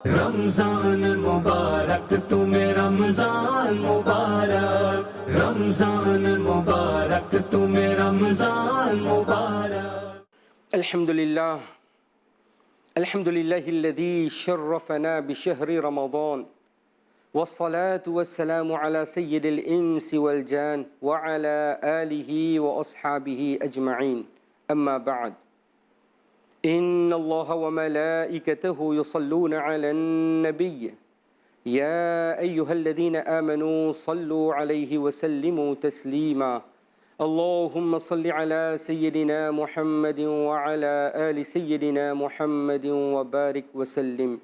रमजान मुबारक तुम्हें रमजान मुबारक रमजान मुबारक तुम्हें रमजान मुबारक الحمد لله الذي شرفنا بشهر رمضان والصلاة والسلام على سيد الإنس والجان وعلى آله وأصحابه أجمعين أما بعد إن الله وملائكته يصلون على النبي يا أيها الذين آمنوا صلوا عليه وسلموا تسليما اللهم صل على سيدنا محمد وعلى آل سيدنا محمد وبارك وسلم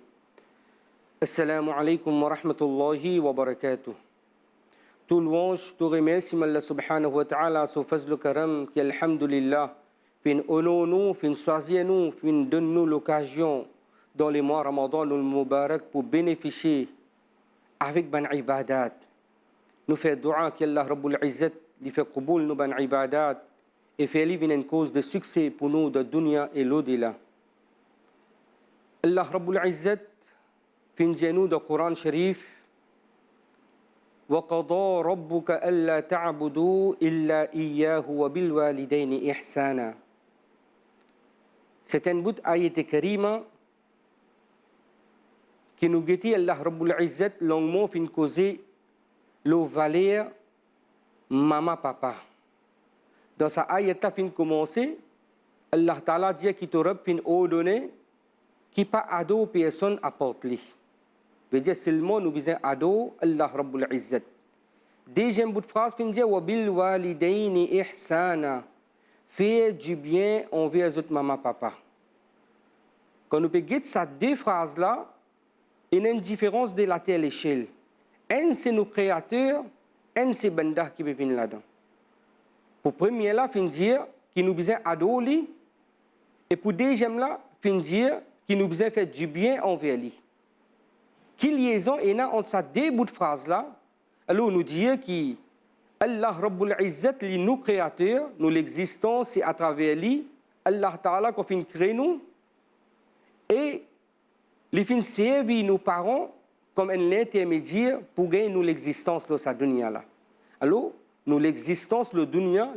Assalamu alaikum wa rahmatullahi wa barakatuh. Tout louange, tout remerciement Allah subhanahu wa ta'ala, son fazl karam, qui alhamdulillah, fin honore-nous, fin choisir-nous, fin donne-nous l'occasion dans les mois Ramadan, le Mubarak, pour bénéficier avec ban ibadat. Nous faisons dua qu'Allah Rabbul Izzat, lui fait qaboul nous ban ibadat, et fait lui une cause de succès pour nous de dunya et l'au-delà. Allah Rabbul Izzat, في جنود القرآن الشريف وقضى ربك ألا تعبدوا إلا إياه وبالوالدين إحسانا. C'est un bout d'ayat karima qui nous dit Allah Rabbul Izzat longuement fin causer le valeur maman papa. Dans sa ayat fin commencer Allah Ta'ala dit qui te rab fin ordonner qui pas ado personne apporte-lui. veut dire seulement nous besoin ado Allah Rabbul Izzat. Deuxième bout de phrase fin dire wa bil walidaini ihsana, faire du bien envers les autres maman papa. Quand nous pegons ces deux phrases là, il y a une différence de la telle échelle. Un c'est nos créateurs, un c'est banda qui peut venir là-dedans. Pour premier là fin dire qui nous besoin ado lui, et pour deuxième là fin dire qui nous besoin faire du bien envers lui. Quelle liaison est là entre ces deux bouts de phrases-là? Alors, nous dit que Allah Rabbul Izzat, nous créateurs, nous l'existence, c'est à travers lui, Allah Ta'ala, qui fait créer nous, et il fait servir nos parents comme un intermédiaire pour gagner nous l'existence de cette dunya-là. Alors, nous l'existence de dunya,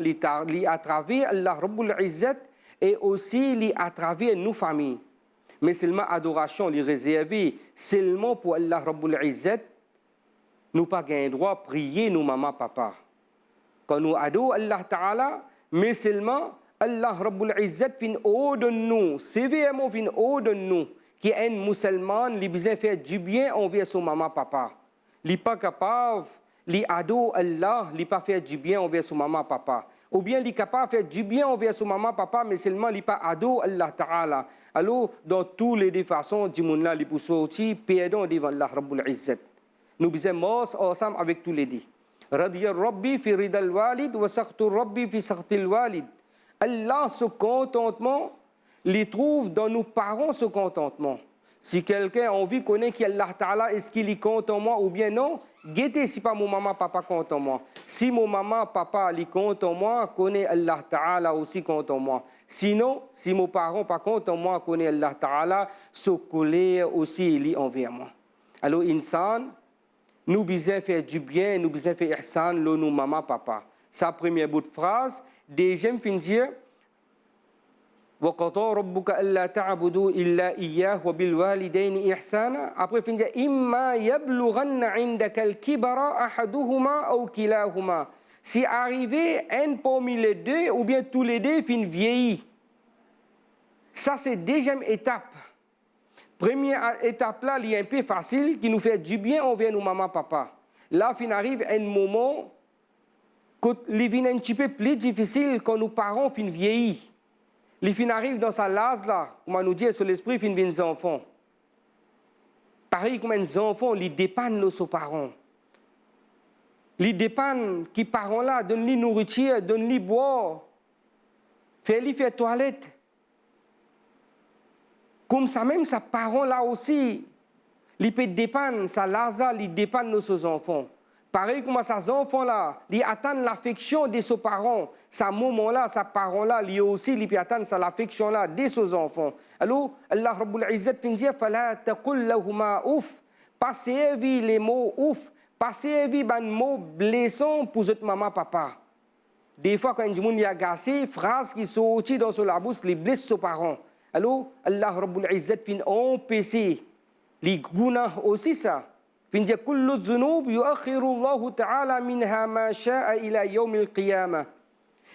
à travers Allah Rabbul Izzat, et aussi à travers nos familles. Mais seulement adoration, les réserver seulement pour Allah Rabbul Izzat, nous pas gain droit de prier nos maman papa. Quand nous adorons Allah Ta'ala, mais seulement Allah Rabbul Izzat fin haut de nous, sévèrement fin haut de nous, qui est un musulman, qui besoin faire du bien envers son maman papa. Il n'est pas capable, il adore Allah, il n'est pas faire du bien envers son maman papa. Ou bien il est capable de faire du bien envers son maman papa, mais seulement il n'est pas adore Allah Ta'ala. Alors, dans toutes les façons, du monde là, il peut sortir, perdons devant Allah Rabbul Izzat. Nous besoin mort ensemble avec tous les deux. Radiyar Rabbi fi ridal walid wa sakhtur Rabbi fi sakhtil walid. Allah, ce contentement, il trouve dans nos parents ce contentement. Si quelqu'un a envie de connaître qui Allah Ta'ala, est-ce qu'il est content en moi ou bien non, guettez si pas mon maman, papa content en moi. Si mon maman, papa, il compte en moi, connaît Allah Ta'ala aussi compte en moi. Sinon, si mon parent, pas content en moi, connaît Allah Ta'ala, ce colère aussi il est envers moi. Alors, insan, nous besoin faire du bien, nous besoin faire ihsan, nos maman, papa. Sa première bout de phrase. Deuxième fin dire, وقضى ربك ألا تعبدوا إلا إياه وبالوالدين إحسانا. Après fin dire إما يبلغن عندك الكبر أحدهما أو كلاهما. Si arrivé un parmi les deux ou bien tous les deux fin vieillis. Ça c'est deuxième étape. Première étape là, il est un peu facile qui nous fait du bien envers nos maman papa. Là fin arrive un moment que il vient un petit peu plus difficile quand nos parents fin vieillis. Les filles arrivent dans sa lase là, comme on nous dit sur l'esprit, ils viennent des enfants. Pareil comme les enfants, ils dépendent de leurs parents. Ils dépendent qui parents là, donnent-les nourriture, donnent-les boire, fais-les faire toilette. Comme ça même, sa parents là aussi, ils peuvent dépendre, sa lase là, ils dépendent de nos enfants. Pareil comme ces enfants-là, ils attendent l'affection de ses parents. Ce moment-là, ses parents-là, ils aussi, ils attendent l'affection-là de ses enfants. Alors, Allah Rabbul Izzat fin dire, فَلَا تَقُلْ لَهُمَا ouf. Passez les mots ouf. Passez les mots blessants pour votre maman, papa. Des fois, quand un monde est agacé, phrase qui sortent dans la bouche, les blessent ses parents. Alors, Allah Rabbul Izzat fin empêcher les gounahs aussi ça. Fin dire, كل الذنوب يؤخر الله تعالى منها ما شاء إلى يوم القيامة.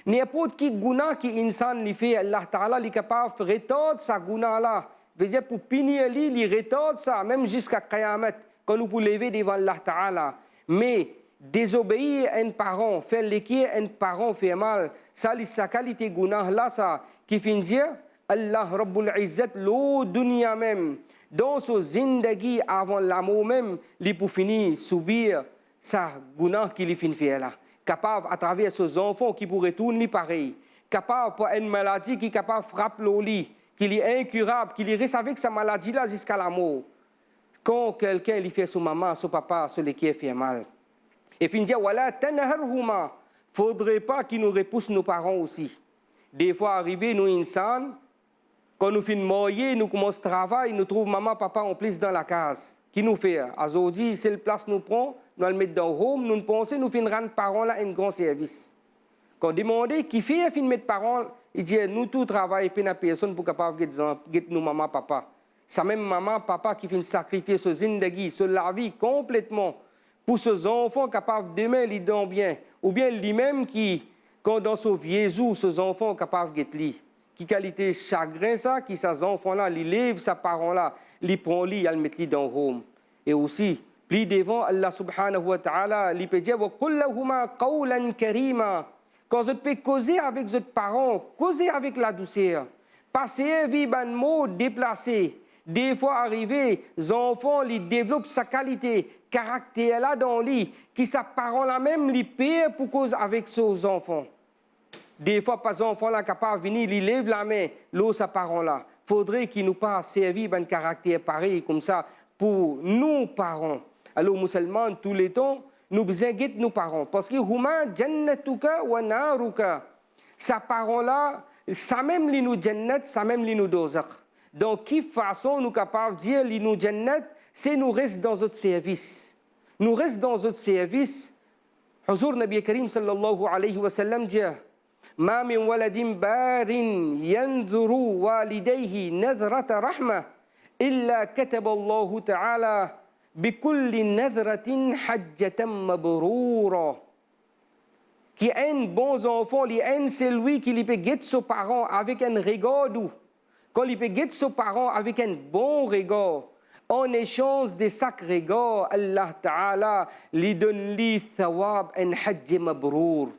N'importe qui gounah qui insan li fait, Allah Ta'ala est capable de retarder sa gounah là. Veut dire pour punir lui, il retarde ça, même jusqu'à Qiyamat, quand nous pouvons lever devant Allah Ta'ala. Mais désobéir à un parent, faire l'équerre à un parent fait mal, ça c'est sa qualité gounah là, ça, qui fin dire, Allah Rabbul Izzat, l'eau dunya même, dans ce zindagi avant l'amour même, il peut finir subir sa gounah qu'il fin fait là. Capable à travers ses enfants qui pourraient tourner pareil, capable pour une maladie qui est capable de frapper le lit, qui est incurable, qui reste avec sa maladie là jusqu'à la mort. Quand quelqu'un lui fait son maman, son papa, celui qui fait mal. Et fin dire, voilà, tanharhuma, faudrait pas qu'il nous repousse nos parents aussi. Des fois arrivé nous insan, quand nous finissons mourir, nous commençons à travailler, nous trouvons maman, papa en plus dans la case. Qui nous fait? Aujourd'hui, c'est la place nous prend, nous le mettons dans le home, nous pensons, nous finissons rendre parents là un grand service. Quand on demande qui fait fin mettre parents, il dit nous tout travaillons pour la personne pour capable de nous maman papa. Ça même maman papa qui finit sacrifier ce zindagi, ce la vie complètement pour ses enfants capables demain les donnent bien, ou bien lui-même qui quand dans son vieux jour ses enfants capables de lui. Qui qualité chagrin ça, qui ces enfants-là, ils lèvent ses parents-là, ils prennent lui, ils mettent lui dans le home. Et aussi, plus devant Allah subhanahu wa ta'ala, il peut dire, وَقُلْ لَهُمَا قَوْلًا كَرِيمًا. Quand vous pouvez causer avec votre parent, causer avec la douceur. Passer vivre un mot déplacé. Des fois arrivé, les enfants ils développent sa qualité, caractère là dans lui, qui sa parent là même les pire pour cause avec ses enfants. Des fois, pas enfants là capable de venir, il lève la main, l'autre sa parent là. Faudrait qu'il nous pas servi un caractère pareil comme ça pour nous parents. Alors musulmans tous les temps, nous besoin de nos parents parce que huma jannatuka wa naruka. Sa parent là, ça même li nous jannat, ça même li nous dozakh. Donc quelle façon nous capable de dire li nous jannat, c'est nous reste dans notre service. Nous reste dans notre service. Huzur Nabi Karim sallallahu alayhi wa sallam dit ما من ولد بار ينذر والديه نذرة رحمة إلا كتب الله تعالى بكل نذرة حجة مبرورة. Qui est un bon enfant, c'est lui qui peut guider ses parents avec un regard doux. Quand il peut guider ses parents avec un bon regard, en échange de chaque regard, Allah Ta'ala lui donne lui thawab un hajj mabrour.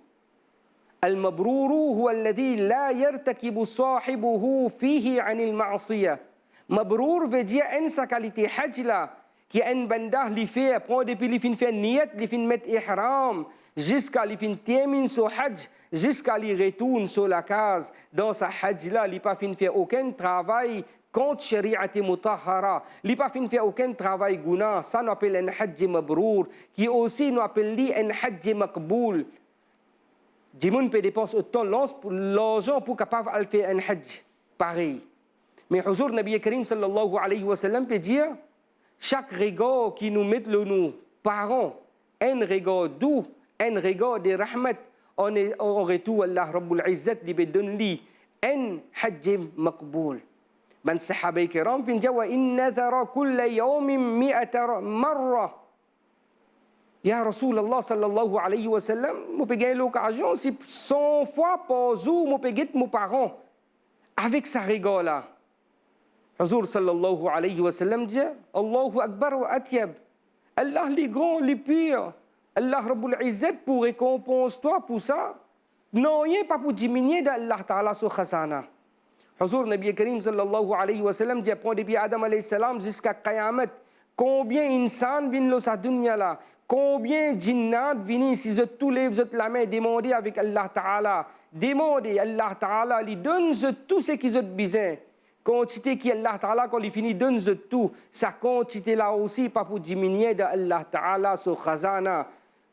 المبرور هو الذي لا يرتكب صاحبه فيه عن المعصية. مبرور veut dire en sa qualité hajj là qui un banda li fait prend depuis li fin faire niyat li fin mettre ihram jusqu'à li fin termine son hajj jusqu'à li retourne sur la case dans sa hajj là li pas fin faire aucun travail contre shari'ati mutahhara li pas fin faire aucun travail guna. Ça nous appelle un hajj mabrour qui aussi nous appelle li un hajj maqboul. Dimoun peut dépenser autant l'argent pour capable de faire un hajj pareil. Mais Huzur Nabi Karim sallallahu alayhi wa sallam peut dire chaque regard qui nous met nos parents, un regard doux, un regard de rahmat, en retour Allah Rabbul Izzat lui donne lui un hajj maqboul. Ben sahaba kiram peut dire wa inna thara kulla yawmin mi'ata marra. Ya Rasulallah sallallahu alayhi wa sallam, je peux gagner l'occasion, si 100 fois par jour, je peux gagner mes parents avec sa regard là. Huzur sallallahu alayhi wa sallam dit, Allahu akbar wa atyab. Allah les grands, les purs. Allah Rabbul Izzat pour récompenser toi pour ça. Non, il n'y a pas pour diminuer d'Allah Ta'ala sur khazana. Huzur Nabi Karim sallallahu alayhi wa sallam dit, après depuis Adam alayhi salam jusqu'à Qiyamat, combien d'insans viennent dans cette dunya là? Combien de djinnat viennent si vous tous les vous la main demandez avec Allah Ta'ala, demandez Allah Ta'ala, lui donne tout ce qu'ils ont besoin. Quantité qui Allah Ta'ala quand il finit donne tout, sa quantité là aussi pas pour diminuer de Allah Ta'ala sur khazana.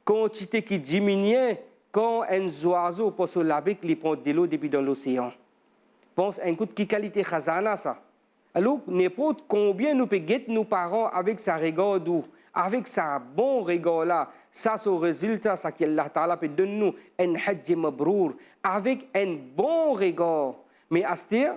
quantité qui diminue quand un oiseau peut se laver, il prend de l'eau depuis dans l'océan. Pense un coup de qui qualité khazana ça. Alors, n'importe combien nous pouvons guetter nos parents avec sa regard doux, avec sa bon regard là, ça c'est le résultat, ça qu'Allah Ta'ala peut donner nous un hajj mabrour, avec un bon regard. Mais à ce dire,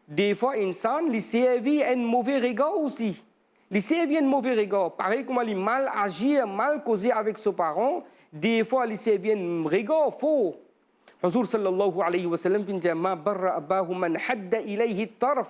des fois, l'insan, il servi un mauvais regard aussi. Il servi un mauvais regard. Pareil comme il mal agir, mal causer avec ses parents, des fois, il servi un regard faux. Huzur sallallahu alayhi wa sallam fin ma barra abahu man hadda ilayhi tarf.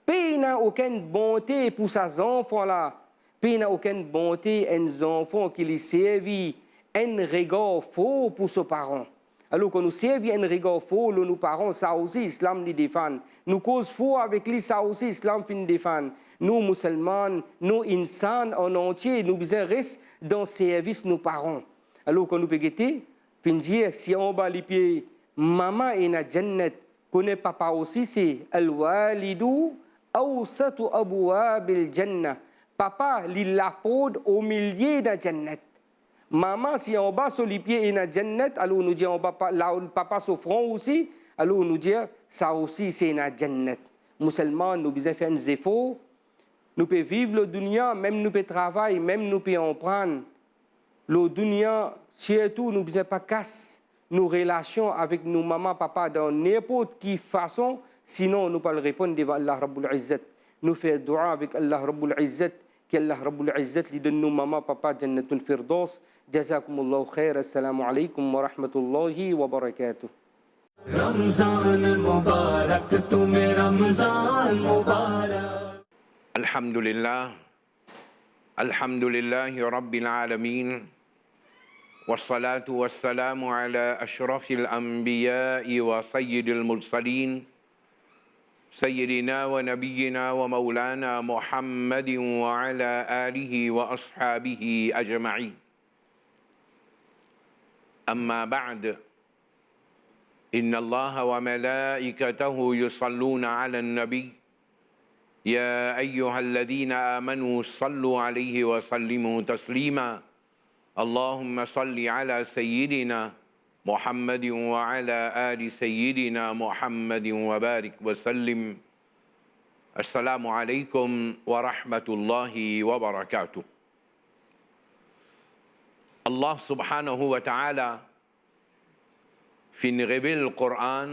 Pays n'a aucune bonté pour ses enfants là. Pays n'a aucune bonté un enfant qui les servi un regard faux pour ses parents. Alors quand nous servons un regard faux, nos parents, ça aussi, l'islam les défend. Nous cause faux avec lui, ça aussi, l'islam fin défend. Nous, musulmans, nous, insans en entier, nous besoin rester dans le service de nos parents. Alors quand nous pouvons guetter, puis dire, si on bat les pieds, maman est dans la jannat, connaît papa aussi, c'est al-walidu awsatu abwabil jannah. Papa, il l'apporte au milieu de la jannat. Maman, si on bat sur les pieds et dans la jannat, alors nous disons, papa sur front aussi, alors nous disons, ça aussi c'est dans la jannat. Musulmans, nous devons faire des efforts, nous pouvons vivre le dunya, même nous pouvons travailler, même nous pouvons en prendre. Le dunya, surtout, nous devons pas casser nos relations avec nos mamans, papa dans n'importe quelle façon, sinon nous ne pouvons pas répondre devant Allah Rabbul Izzat. Nous faisons dua avec Allah Rabbul Izzat, qu'Allah Rabbul Izzat lui donne nos mamans, papa, Jannatul Firdaus. Jazakumullahu khair. Assalamu alaikum wa rahmatullahi wa barakatuh. Ramzan मुबारक तुम्हें रमजान मुबारक Alhamdulillah Rabbil Alamin Wassalatu wassalamu ala ashrafil anbiya'i wa sayyidil mursalin Sayyidina wa nabiyyina wa maulana Muhammadin wa ala alihi wa ashabihi ajma'in Amma ba'd Inna Allah wa malaikatahu yusalluna ala nabi يا أيها الذين آمنوا صلوا عليه وسلموا تسليما اللهم صل على سيدنا محمد وعلى آل سيدنا محمد وبارك وسلم السلام عليكم ورحمة الله وبركاته الله سبحانه وتعالى في révèle le Coran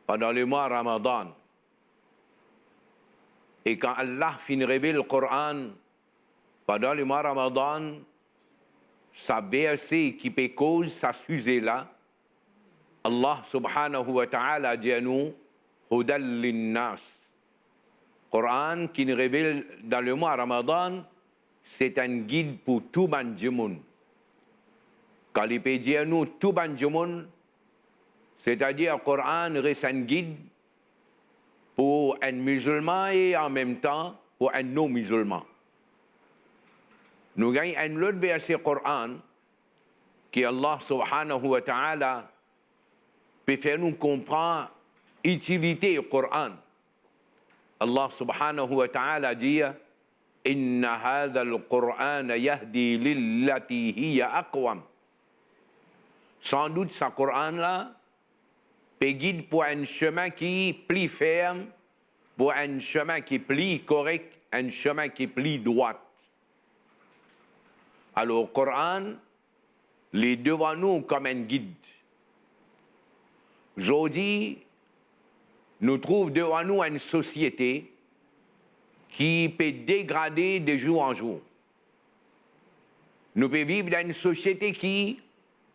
pendant le mois Ramadan. Et quand Allah finit révéler le Coran pendant le mois Ramadan, sa verset qui peut cause sa sujet là, Allah subhanahu wa ta'ala dit à nous, Hudal linnas. Coran qui nous révèle dans le mois Ramadan, c'est un guide pour tout le monde. Quand il peut dire à nous tout le monde, c'est-à-dire le Coran reste un guide pour un musulman et en même temps pour un non-musulman. Nous gagnons un autre verset Coran qui Allah subhanahu wa ta'ala peut faire nous comprendre l'utilité du Coran. Allah subhanahu wa ta'ala dit Inna hadha al-Qur'an yahdi lillati hiya aqwam. Sans doute ce Coran là peut guider pour un chemin qui est plus ferme, pour un chemin qui est plus correct, un chemin qui est plus droit. Alors, le Coran, il est devant nous comme un guide. Aujourd'hui, nous trouvons devant nous une société qui peut dégrader de jour en jour. Nous pouvons vivre dans une société qui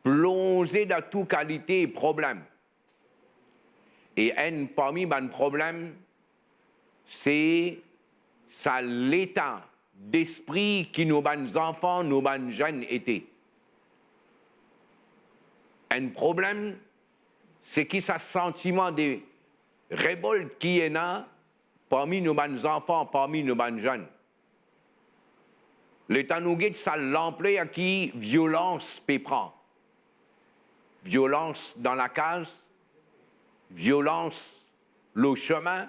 plongée dans toute qualité et problème. Et un parmi les problèmes, c'est l'état d'esprit qui nos enfants, nos jeunes étaient. Un problème, c'est qui ce sentiment de révolte qui est là parmi nos enfants, parmi nos jeunes. L'état nous guide, ça l'ampleur qui violence peut prendre. Violence dans la case, violence le chemin,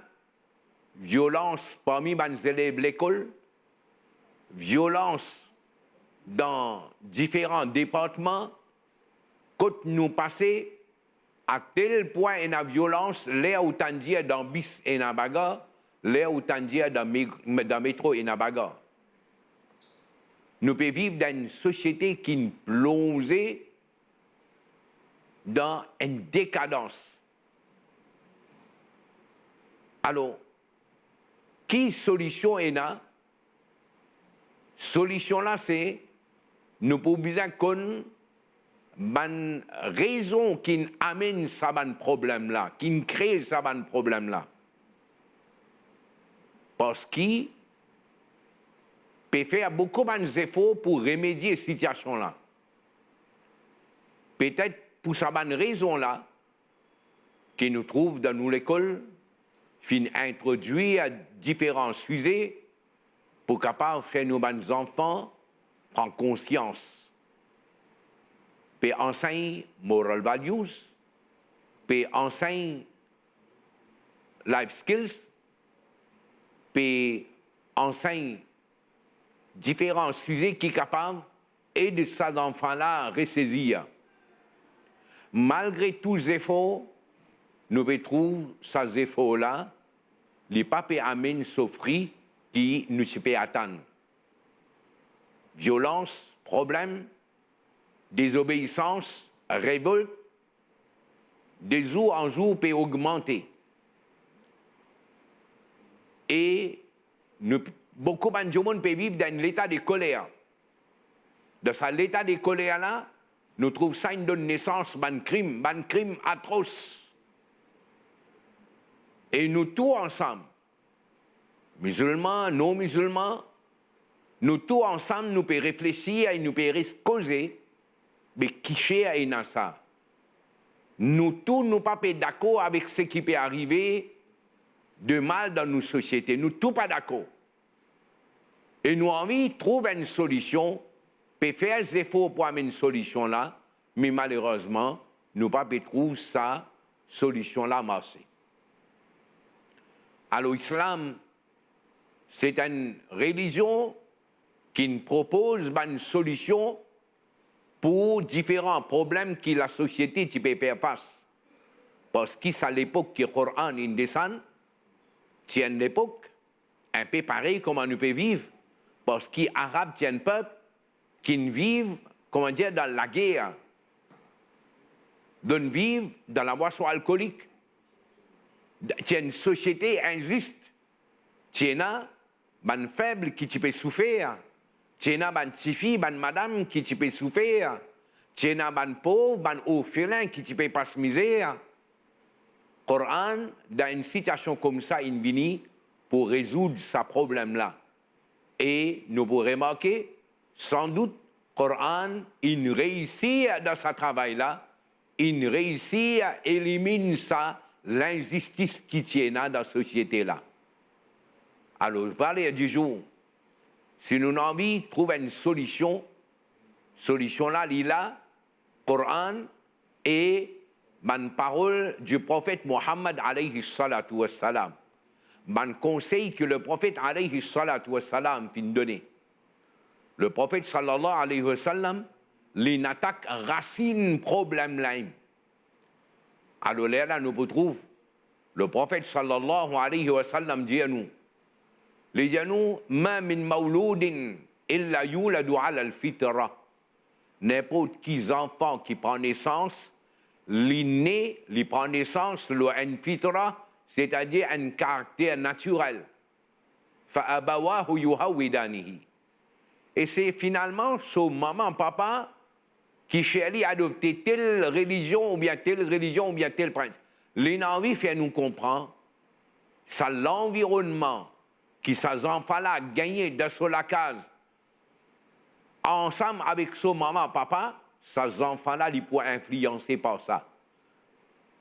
violence parmi les élèves de l'école, violence dans différents départements, quand nous passons à tel point et la violence, là où t'en dis dans bis et la bagarre, là où t'en dis dans métro et la bagarre. Nous pouvons vivre dans une société qui est plongée dans une décadence. Alors, qui solution est là? Solution là, c'est nous pouvons besoin qu'on une raison qui amène ça ban problème là, qui crée ça ban problème là. Parce qu'il peut faire beaucoup d'efforts pour remédier cette situation là. Peut-être pour cette raison là, que nous trouvons dans nos écoles, fin introduit à différents sujets pour capable faire nos enfants prendre conscience. Peut enseigner moral values, peut enseigner life skills, peut enseigner différents sujets qui sont capables d'aider ces enfants-là à ressaisir. Malgré tous les efforts, nous pouvons trouver ces efforts-là, les papes amènent souffrir qui nous peut attendre. Violence, problème, désobéissance, révolte, de jour en jour peut augmenter. Et beaucoup de gens peuvent vivre dans l'état de colère. Dans cet état de colère-là, nous trouvons ça une donne naissance à un crime atroce. Et nous tous ensemble, musulmans, non musulmans, nous tous ensemble, nous pouvons réfléchir et nous pouvons causer, mais qui fait à ça? Nous tous, nous pas d'accord avec ce qui peut arriver de mal dans nos sociétés. Nous tous pas d'accord. Et nous avons envie de trouver une solution, peut faire des efforts pour amener une solution là, mais malheureusement, nous pas trouver ça solution là marcher. Alors l'islam, c'est une religion qui nous propose une solution pour différents problèmes que la société peut faire face. Parce que c'est à l'époque que le Coran descend, c'est une époque un peu pareil comme nous peut vivre. Parce que les Arabes, c'est un peuple qui vit, comment dire, dans la guerre, qui vit dans la boisson alcoolique. C'est une société injuste. C'est un faible qui peut souffrir. C'est une fille, une madame qui peut souffrir. C'est un pauvre, un orphelin qui peut pas se misère. Le Coran, dans une situation comme ça, il vient pour résoudre ce problème-là. Et nous pouvons remarquer, sans doute, le Coran, il réussit dans ce travail-là, il réussit à éliminer ça, l'injustice qui tient dans la société-là. Alors, valeur du jour, si nous avons envie de trouver une solution là, il y a le Coran et la parole du prophète Mohammed alayhi salatu wa salam. Un conseil que le prophète alayhi salatu wa salam fit donner. Le prophète sallallahu alayhi wa sallam, il attaque racine problème là. Alors là, nous pouvons le prophète sallallahu alayhi wa sallam dit à nous, les gens, ma min mawloudin illa yuladu ala al-fitra. N'importe qui enfant qui prend naissance, l'inné, il prend naissance, une fitra, c'est-à-dire un caractère naturel. Fa'abawahu yuhawidanihi. Et c'est finalement son maman, papa, qui cherche à adopter telle religion ou bien tel prince. L'envie fait nous comprendre, c'est l'environnement qui ces enfants-là gagné dans la case, ensemble avec son maman, papa, ces enfants-là, ils peuvent influencer par ça.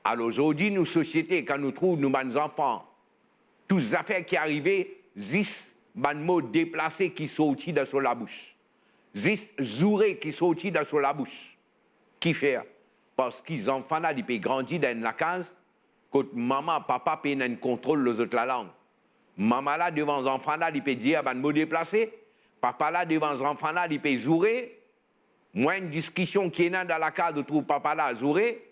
Alors aujourd'hui, nos sociétés, quand nous trouvons nos enfants, toutes les affaires qui arrivent, 10 mots déplacés qui sortent de la bouche. 10 zourés qui sortent de la bouche. Qui fait? Parce que les enfants-là, ils peuvent grandir dans la case, quand maman, papa, peuvent contrôler les autres la langue. Maman là, devant les enfants là, il peut dire un mot déplacé. papa là, devant les enfants là, il peut jouer. Moins une discussion qui est dans la case de tout papa là, jouer.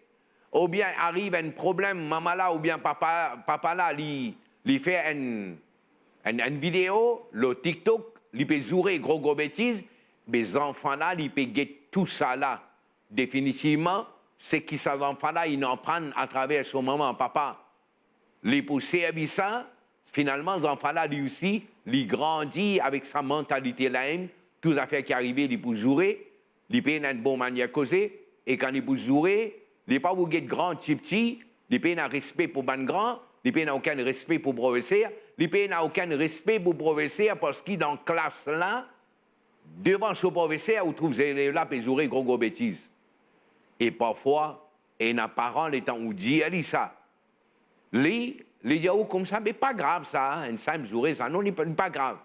Ou bien arrive un problème, maman là, ou bien papa là, il fait une vidéo, le TikTok, il peut jouer gros bêtises. Mais les enfants là, ils peuvent get tout ça là. Définitivement, c'est que ces enfants là, ils en prennent à travers son maman, papa. Les pour servir ça, finalement, les enfants là, lui aussi, ils grandissent avec sa mentalité là, toutes les affaires qui arrivent, ils peuvent jouer, ils peuvent une bonne manière de causer, et quand ils peuvent jouer, ils ne peuvent pas être grand, petit, ils peuvent un respect pour les grands, ils peuvent aucun respect pour le professeur, ils peuvent aucun respect pour le professeur parce qu'il dans la classe là, devant ce professeur, vous trouvez les élèves là pour jouer gros bêtises. Et parfois, et un parent, les temps où dit, elle dit ça. Les dit, oh, comme ça, mais pas grave ça, un simple jouer ça, non, pas grave.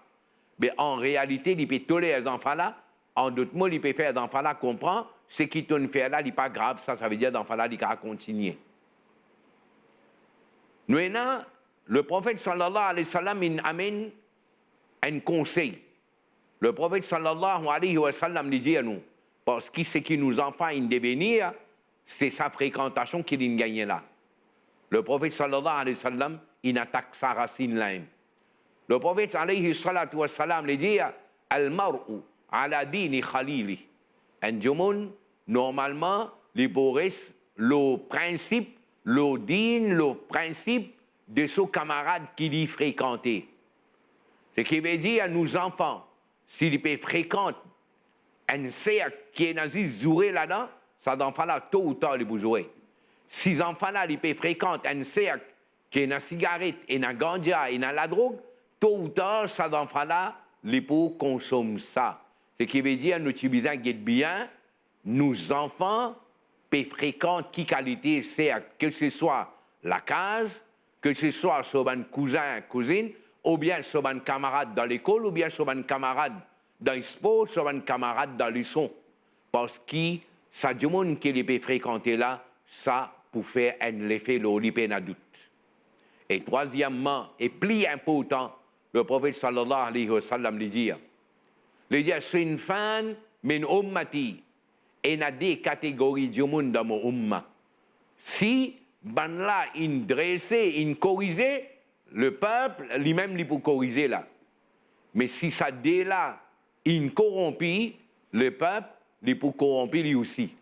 Mais en réalité, il peut tolérer les enfants là, en d'autres mots, il peut faire les enfants là comprendre, ce qu'ils t'ont fait là, il n'est pas grave, ça veut dire que les enfants là, il va continuer. Maintenant, le prophète sallallahu alayhi wa sallam, il amène un conseil. Le prophète sallallahu alayhi wa sallam dit à nous, parce que ce qui nous enfants in devenir, c'est sa fréquentation qu'il a gagné là. Le prophète sallallahu alayhi wa sallam, il attaque sa racine là. Le prophète alayhi salatu wa sallam dit, al-mar'u ala dini khalili. Un jomun, normalement, les boris, le principe, le din, le principe de ce camarade qui lui fréquentait. Ce qui veut dire à nos enfants, s'ils fréquentent un cercle qui est dans ce jouer là-dedans, ces enfants-là, tôt ou tard, ils vont jouer. Si les enfants-là, ils fréquentent un cercle qui est dans la cigarette, et dans la ganja, et dans la drogue, tôt ou tard, ces enfants-là, ils peuvent consommer ça. Ce qui veut dire, nous utilisons bien, nos enfants peuvent fréquenter qui qualité cercle, que ce soit la case, que ce soit sur un cousin, cousine, ou bien sur un camarade dans l'école, ou bien sur un camarade dans le sport, sur un camarade dans le son. Parce que ça du monde qui peut fréquenter là, ça pour faire un effet de doute. Et troisièmement, et plus important, le prophète sallallahu alayhi wa sallam dit, c'est une fan, mais une ummati, et il y a des catégories du monde dans mon umma. Si ben là, il dressait, il corrigeait, le peuple, lui-même, il peut corriger là. Mais si ça dé là, il corrompit, le peuple, il peut corrompre lui aussi.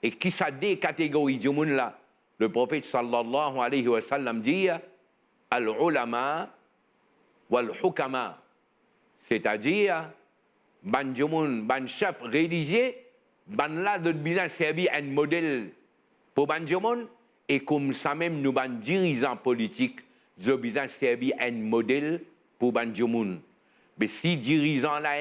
Et qui ça des catégories du monde là? Le prophète sallallahu alayhi wa sallam dit, al-ulama wal-hukama. C'est-à-dire, ban chef religieux, ban là de bien servir un modèle pour ban monde, et comme ça même, nous ban dirigeants politiques, nous besoin servir un modèle pour ban monde. Mais si dirigeant là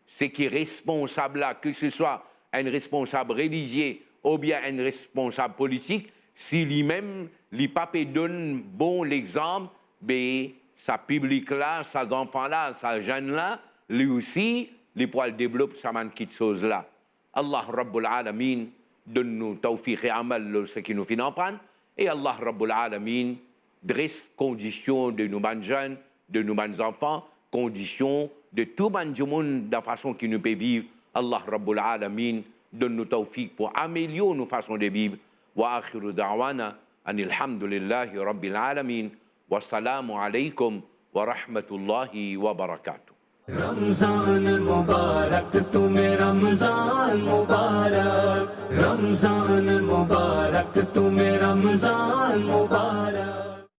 c'est qui est responsable là, que ce soit un responsable religieux ou bien un responsable politique, si lui-même, les papes donne bon l'exemple, ben, sa public là, sa enfants là, sa jeune là, lui aussi, les poils développent sa man qui chose là. Allah Rabbul Alamin donne-nous tawfiq et amal ce qui nous fait en prendre, et Allah Rabbul Alamin dresse conditions de nos jeunes, de nos enfants, conditions de tout le monde de la façon qui nous peut vivre. Allah Rabbul Alamin donne-nous tawfiq pour améliorer nos façons de vivre. Wa akhiru da'wana anil hamdulillahi rabbil alamin. Wassalamu alaykum wa rahmatullahi wa barakatuh. Ramzan मुबारक तुम्हें रमजान मुबारक रमजान मुबारक तुम्हें रमजान मुबारक